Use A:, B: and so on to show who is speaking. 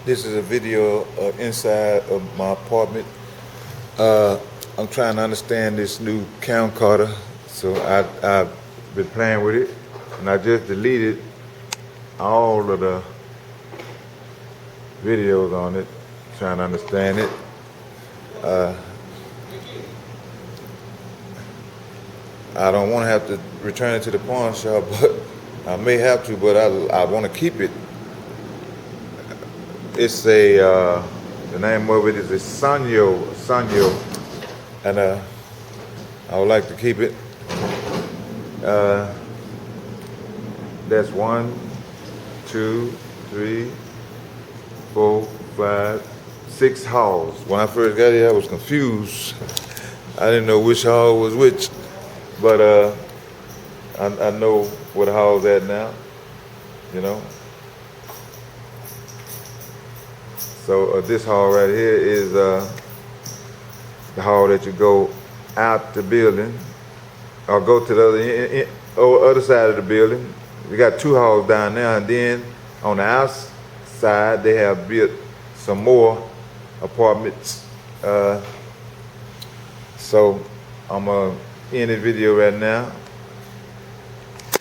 A: This is a video inside of my apartment. I'm trying to understand this new camcorder, so I've been playing with it, and I just deleted all of the videos on it, trying to understand it. I don't want to have to return it to the pawn shop, but I may have to, but I want to keep it. It's the name of it is a Sanyo, and I would like to keep it. That's 1, 2, 3, 4, 5, 6 halls. When I first got here, I was confused. I didn't know which hall was which, but I know what hall's at now, you know. So this hall right here is the hall that you go out the building, or go to the other side of the building. We got 2 halls down there, and then on the outside they have built some more apartments. So I'm gonna end the video right now.